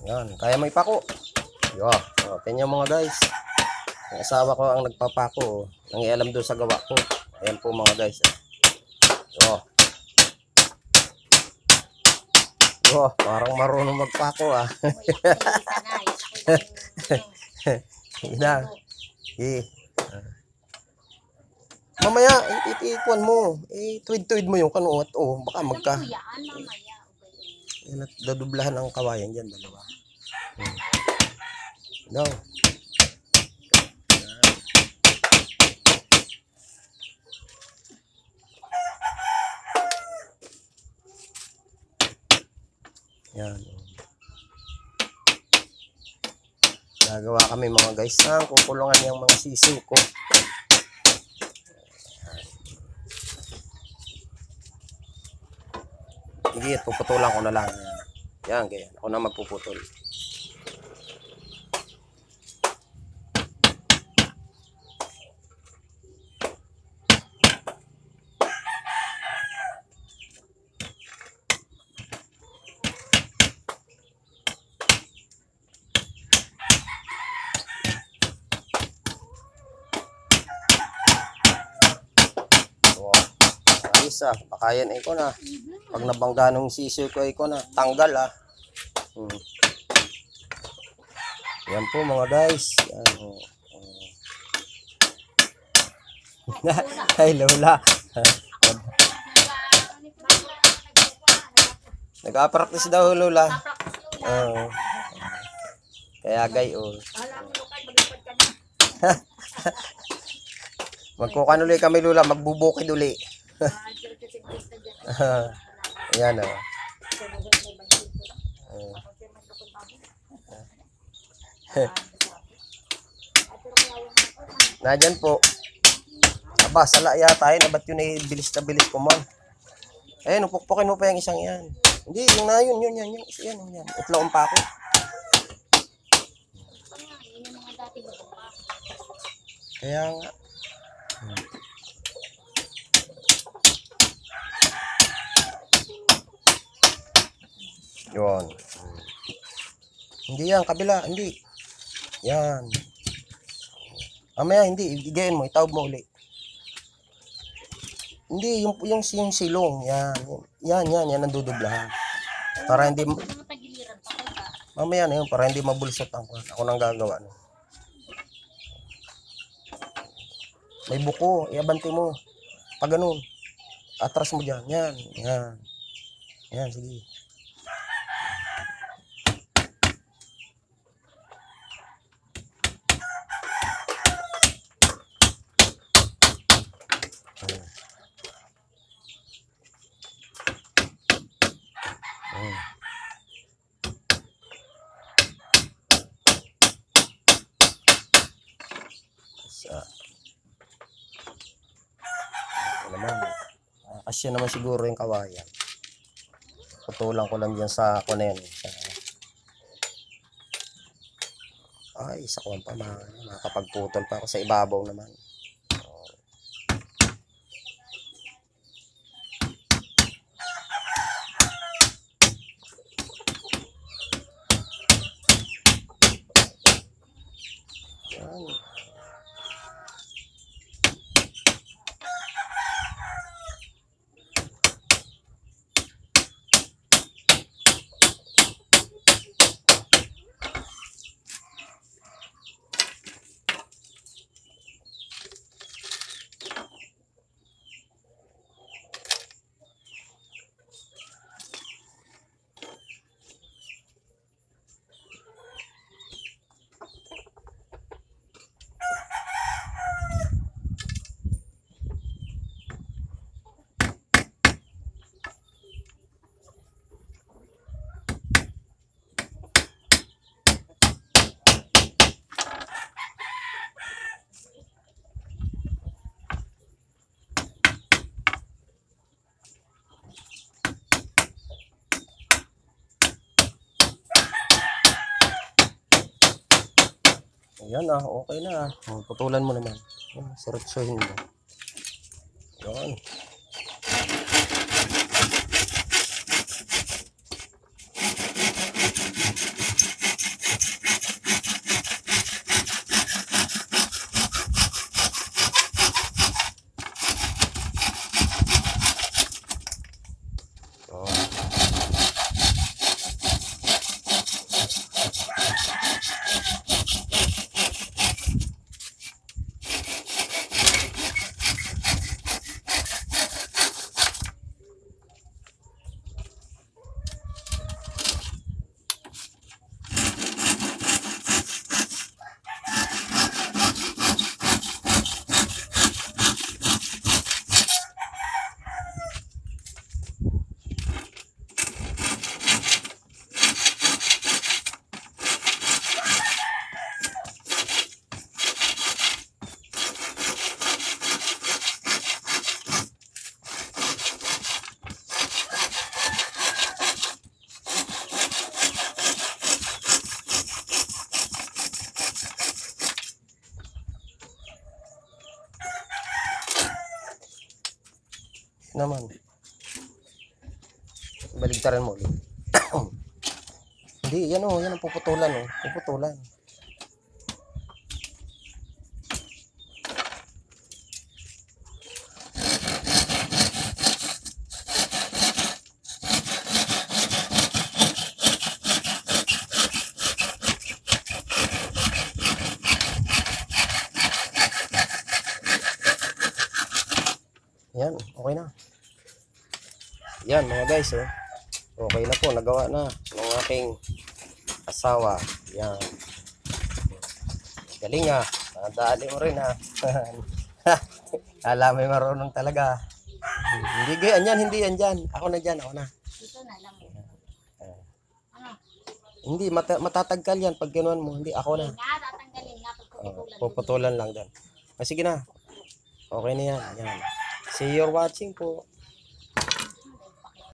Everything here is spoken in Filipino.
Yan, kaya may pako. Yo, tingnan mga guys. Ang asawa ko ang nagpapako. Nangialam doon sa gawa ko. Ayan po mga guys. Yo. Yo, parang marunong magpako ah. Ina. Mamaya, itiikuan mo. Tuwid-tuwid mo yung kanuot. Oh, baka magka. Yan, dadublahan ang kawayan dyan, dalawa. No. Yan. Nagawa kami mga guys ng kukulungan yung mga sisiw ko. Sige, puputulan ko na lang. Yan, kaya ako na magpuputol. Isa, pakayan ay ko na. Pag nabangga nung sisiw ko ay ko na. Tanggal ah. Yan po mga guys. Yan. Ay lola. Nag-practice daw lola. Kaya gayon. Magkukanuli kami lola. Magbubukid uli. Ayan o. Nadyan po. Aba, sala yata yun. Ba't yun ay bilis na bilis ko man. Ayun, upukpukin mo pa yung isang yan. Hindi, yung na yun. Yan. Itlong pa ako. Kaya nga. Yun. Hindi yan, kabila, hindi. Yan. Mamaya, hindi. Igayin mo, itawag mo uli. Hindi, yung silong. Yan ang dudublahan. Para hindi, mamaya na yun, para hindi mabulsot ako nang gagawa. No? May buko, iabante mo. Pag ganun, atras mo dyan. Yan, sige. Asya naman siguro yung kawayan. Putulan ko lang dyan sa kunen. Ay, isa ko pa makakapagputol pa ako sa ibabaw naman. Yan. Ayan okay na. Putulan mo naman. Siretsuhin mo. Ayan. naman. Baligtaran mo ulit. Hindi, yan o. Yan ang puputulan o. Puputulan. Yan, okay na. Yan mga guys, oh. Okay na po, nagawa na ng aking asawa. Yan. Galing ah. Nadali mo rin ah. Alam, may marunong talaga. Hindi ganyan yan, hindi yan dyan. Ako na dyan, ako na. Dito na lang. Ano? Hindi, matatagkal yan pag ganoon mo. Hindi, ako na. Nga, tatanggalin nga. Pagpuputulan. Puputulan lang dyan. Sige na. Okay na yan. Yan. See you watching po.